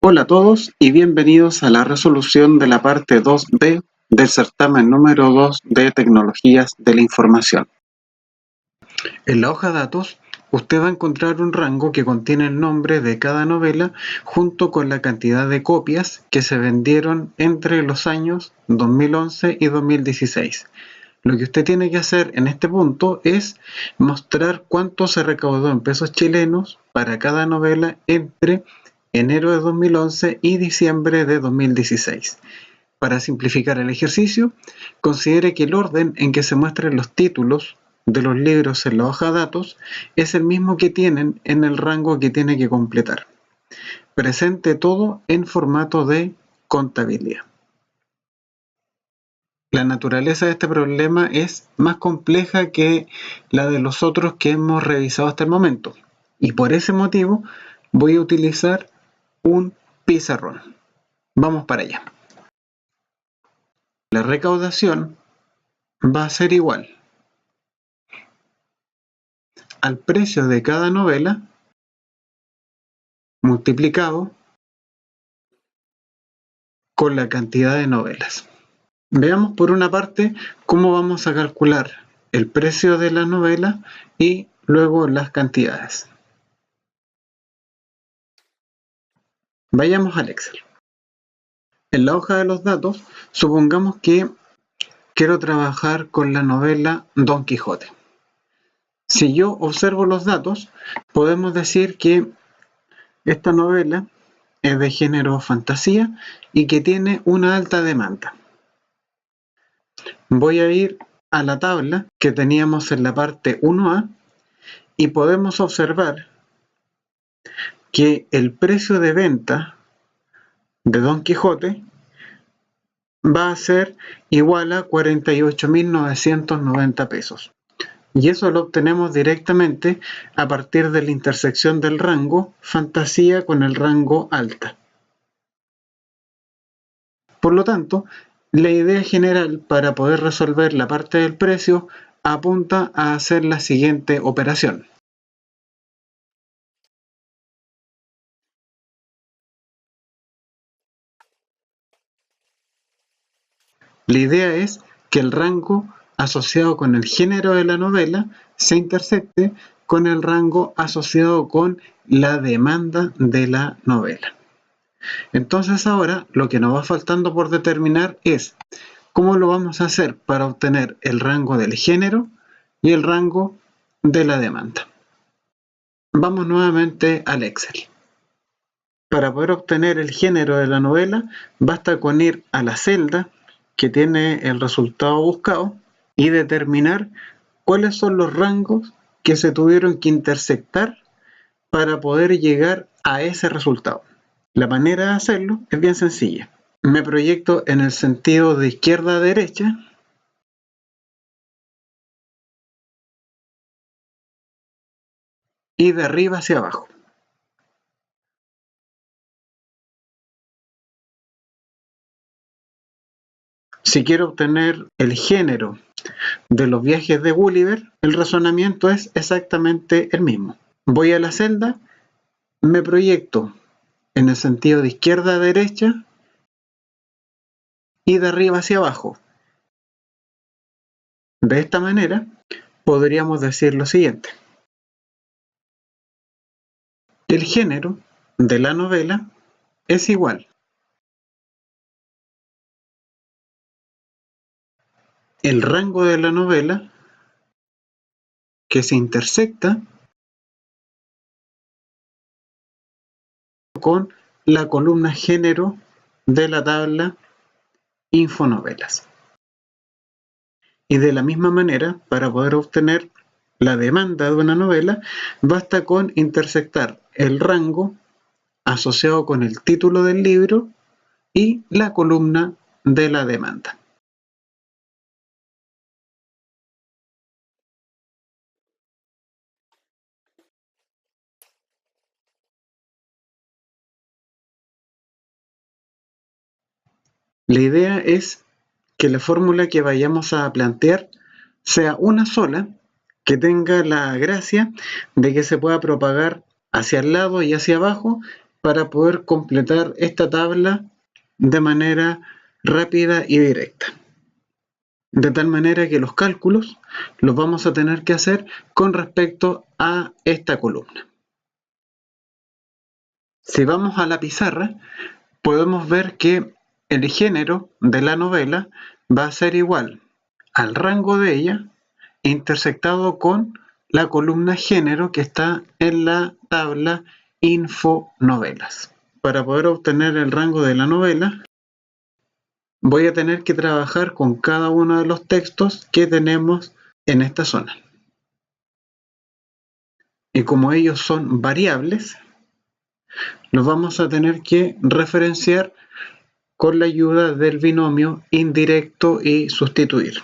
Hola a todos y bienvenidos a la resolución de la parte 2B del certamen número 2 de Tecnologías de la Información. En la hoja datos, usted va a encontrar un rango que contiene el nombre de cada novela junto con la cantidad de copias que se vendieron entre los años 2011 y 2016. Lo que usted tiene que hacer en este punto es mostrar cuánto se recaudó en pesos chilenos para cada novela entre enero de 2011 y diciembre de 2016. Para simplificar el ejercicio, considere que el orden en que se muestran los títulos de los libros en la hoja datos es el mismo que tienen en el rango que tiene que completar. Presente todo en formato de contabilidad. La naturaleza de este problema es más compleja que la de los otros que hemos revisado hasta el momento, y por ese motivo voy a utilizar un pizarrón. Vamos para allá. La recaudación va a ser igual al precio de cada novela multiplicado con la cantidad de novelas. Veamos por una parte cómo vamos a calcular el precio de la novela y luego las cantidades. Vayamos al Excel. En la hoja de los datos, supongamos que quiero trabajar con la novela Don Quijote. Si yo observo los datos, podemos decir que esta novela es de género fantasía y que tiene una alta demanda. Voy a ir a la tabla que teníamos en la parte 1A y podemos observar que el precio de venta de Don Quijote va a ser igual a 48.990 pesos. Y eso lo obtenemos directamente a partir de la intersección del rango fantasía con el rango alta. Por lo tanto, la idea general para poder resolver la parte del precio apunta a hacer la siguiente operación. La idea es que el rango asociado con el género de la novela se intersecte con el rango asociado con la demanda de la novela. Entonces ahora lo que nos va faltando por determinar es cómo lo vamos a hacer para obtener el rango del género y el rango de la demanda. Vamos nuevamente al Excel. Para poder obtener el género de la novela, basta con ir a la celda que tiene el resultado buscado y determinar cuáles son los rangos que se tuvieron que intersectar para poder llegar a ese resultado. La manera de hacerlo es bien sencilla. Me proyecto en el sentido de izquierda a derecha y de arriba hacia abajo. Si quiero obtener el género de los viajes de Gulliver, el razonamiento es exactamente el mismo. Voy a la celda, me proyecto en el sentido de izquierda a derecha y de arriba hacia abajo. De esta manera, podríamos decir lo siguiente. El género de la novela es igual el rango de la novela que se intersecta con la columna género de la tabla infonovelas. Y de la misma manera, para poder obtener la demanda de una novela, basta con intersectar el rango asociado con el título del libro y la columna de la demanda. La idea es que la fórmula que vayamos a plantear sea una sola, que tenga la gracia de que se pueda propagar hacia el lado y hacia abajo para poder completar esta tabla de manera rápida y directa. De tal manera que los cálculos los vamos a tener que hacer con respecto a esta columna. Si vamos a la pizarra, podemos ver que el género de la novela va a ser igual al rango de ella intersectado con la columna género que está en la tabla info novelas. Para poder obtener el rango de la novela, voy a tener que trabajar con cada uno de los textos que tenemos en esta zona. Y como ellos son variables, los vamos a tener que referenciar con la ayuda del binomio indirecto y sustituir.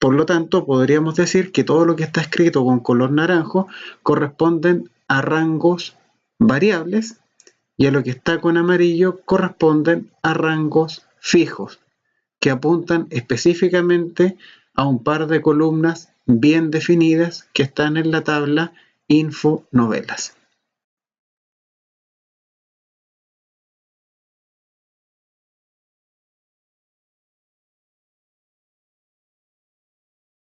Por lo tanto, podríamos decir que todo lo que está escrito con color naranjo corresponden a rangos variables y a lo que está con amarillo corresponden a rangos fijos, que apuntan específicamente a un par de columnas bien definidas que están en la tabla info novelas.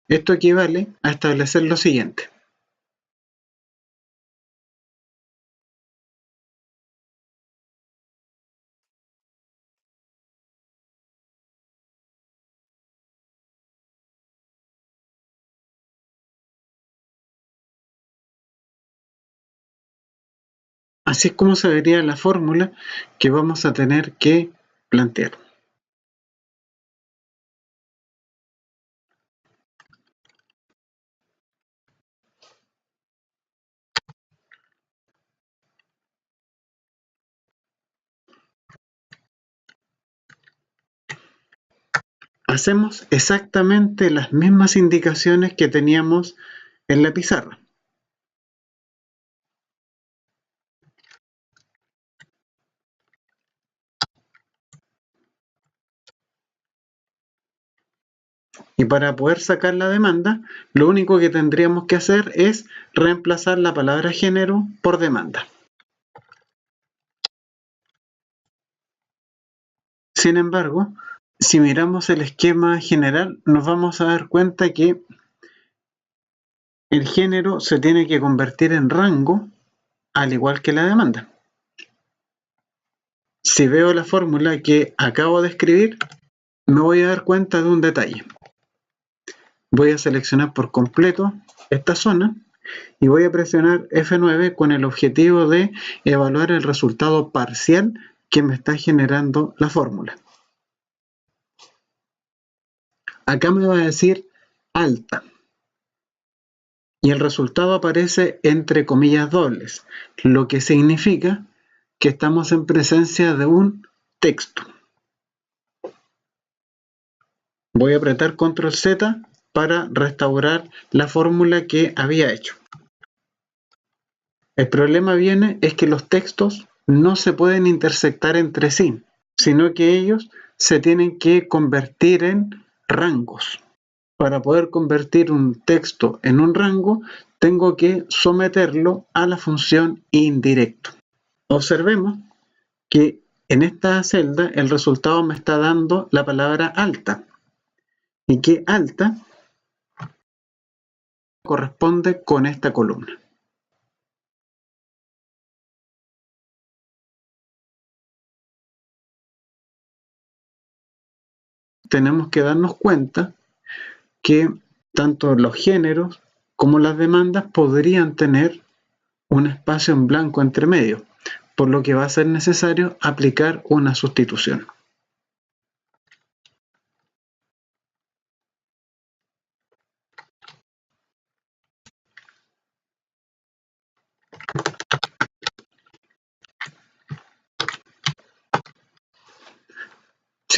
Esto equivale a establecer lo siguiente. Así es como se vería la fórmula que vamos a tener que plantear. Hacemos exactamente las mismas indicaciones que teníamos en la pizarra. Y para poder sacar la demanda, lo único que tendríamos que hacer es reemplazar la palabra género por demanda. Sin embargo, si miramos el esquema general, nos vamos a dar cuenta que el género se tiene que convertir en rango, al igual que la demanda. Si veo la fórmula que acabo de escribir, me voy a dar cuenta de un detalle. Voy a seleccionar por completo esta zona y voy a presionar F9 con el objetivo de evaluar el resultado parcial que me está generando la fórmula. Acá me va a decir alta y el resultado aparece entre comillas dobles, lo que significa que estamos en presencia de un texto. Voy a apretar Control Z para restaurar la fórmula que había hecho. El problema viene es que los textos no se pueden intersectar entre sí, sino que ellos se tienen que convertir en rangos. Para poder convertir un texto en un rango, tengo que someterlo a la función indirecto. Observemos que en esta celda el resultado me está dando la palabra alta y que alta corresponde con esta columna. Tenemos que darnos cuenta que tanto los géneros como las demandas podrían tener un espacio en blanco entre medio, por lo que va a ser necesario aplicar una sustitución.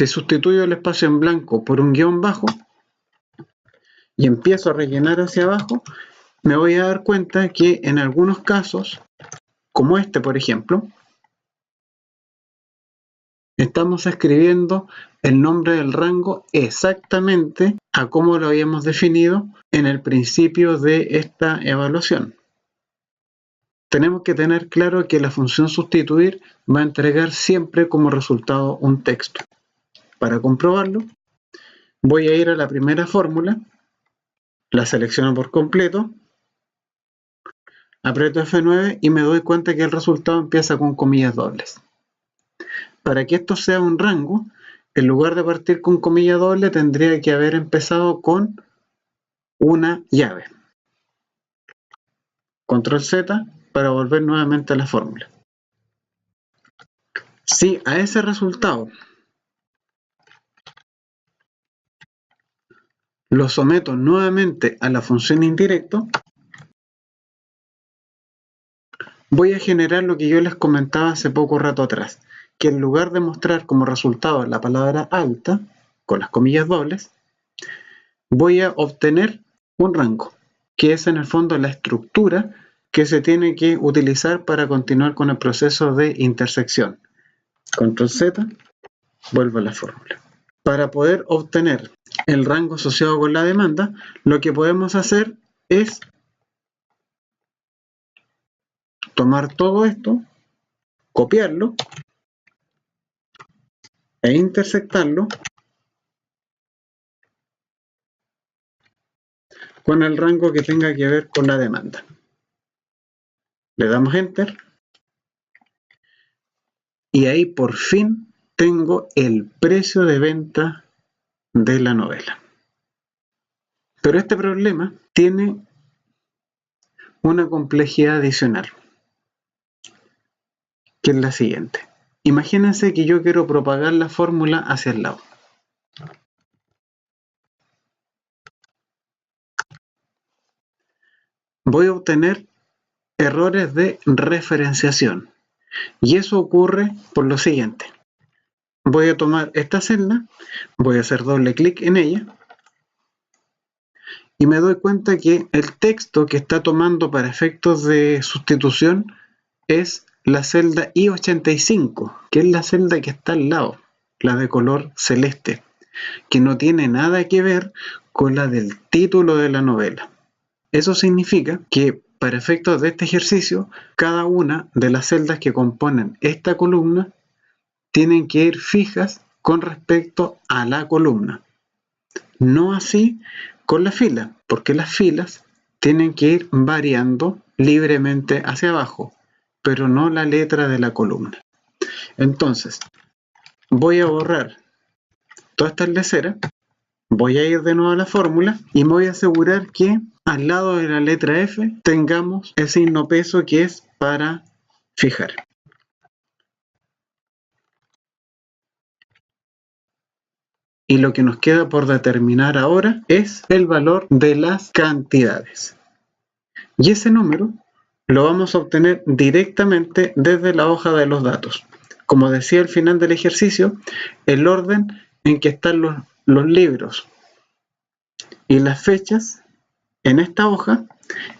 Si sustituyo el espacio en blanco por un guión bajo y empiezo a rellenar hacia abajo, me voy a dar cuenta que en algunos casos, como este por ejemplo, estamos escribiendo el nombre del rango exactamente a como lo habíamos definido en el principio de esta evaluación. tenemos que tener claro que la función sustituir va a entregar siempre como resultado un texto. Para comprobarlo, voy a ir a la primera fórmula, la selecciono por completo, aprieto F9 y me doy cuenta que el resultado empieza con comillas dobles. Para que esto sea un rango, en lugar de partir con comilla doble, tendría que haber empezado con una llave. Control Z para volver nuevamente a la fórmula. Si a ese resultado lo someto nuevamente a la función indirecto, voy a generar lo que yo les comentaba hace poco rato atrás, que en lugar de mostrar como resultado la palabra alta, con las comillas dobles, voy a obtener un rango, que es en el fondo la estructura que se tiene que utilizar para continuar con el proceso de intersección. Control Z, vuelvo a la fórmula. Para poder obtener el rango asociado con la demanda, lo que podemos hacer es tomar todo esto, copiarlo e intersectarlo con el rango que tenga que ver con la demanda. Le damos Enter y ahí por fin tengo el precio de venta de la novela. Pero este problema tiene una complejidad adicional, que es la siguiente. Imagínense que yo quiero propagar la fórmula hacia el lado. Voy a obtener errores de referenciación. Y eso ocurre por lo siguiente. Voy a tomar esta celda, voy a hacer doble clic en ella y me doy cuenta que el texto que está tomando para efectos de sustitución es la celda I85, que es la celda que está al lado, la de color celeste, que no tiene nada que ver con la del título de la novela. Eso significa que para efectos de este ejercicio, cada una de las celdas que componen esta columna tienen que ir fijas con respecto a la columna. No así con la fila, porque las filas tienen que ir variando libremente hacia abajo, pero no la letra de la columna. Entonces, voy a borrar todas estas leceras, voy a ir de nuevo a la fórmula y me voy a asegurar que al lado de la letra F tengamos el signo peso que es para fijar. Y lo que nos queda por determinar ahora es el valor de las cantidades. Y ese número lo vamos a obtener directamente desde la hoja de los datos. Como decía al final del ejercicio, el orden en que están los libros y las fechas en esta hoja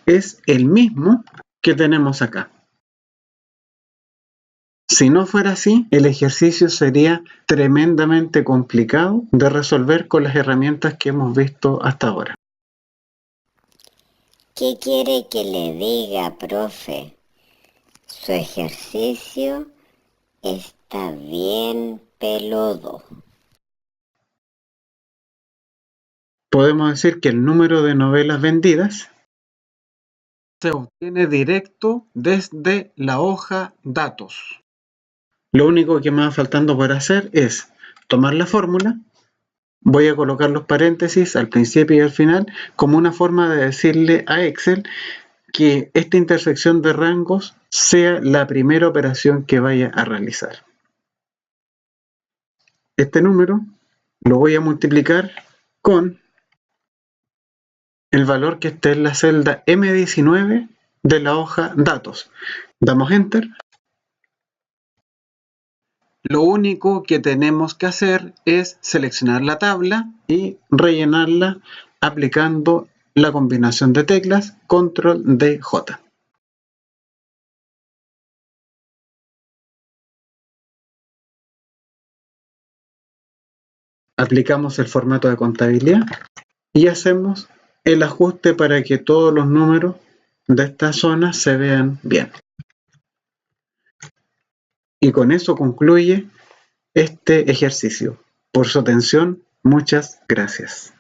es el mismo que tenemos acá. Si no fuera así, el ejercicio sería tremendamente complicado de resolver con las herramientas que hemos visto hasta ahora. ¿Qué quiere que le diga, profe? Su ejercicio está bien peludo. Podemos decir que el número de novelas vendidas se obtiene directo desde la hoja datos. Lo único que me va faltando por hacer es tomar la fórmula, voy a colocar los paréntesis al principio y al final como una forma de decirle a Excel que esta intersección de rangos sea la primera operación que vaya a realizar. Este número lo voy a multiplicar con el valor que esté en la celda M19 de la hoja datos. Damos Enter. Lo único que tenemos que hacer es seleccionar la tabla y rellenarla aplicando la combinación de teclas Control D, J. Aplicamos el formato de contabilidad y hacemos el ajuste para que todos los números de esta zona se vean bien. Y con eso concluye este ejercicio. Por su atención, muchas gracias.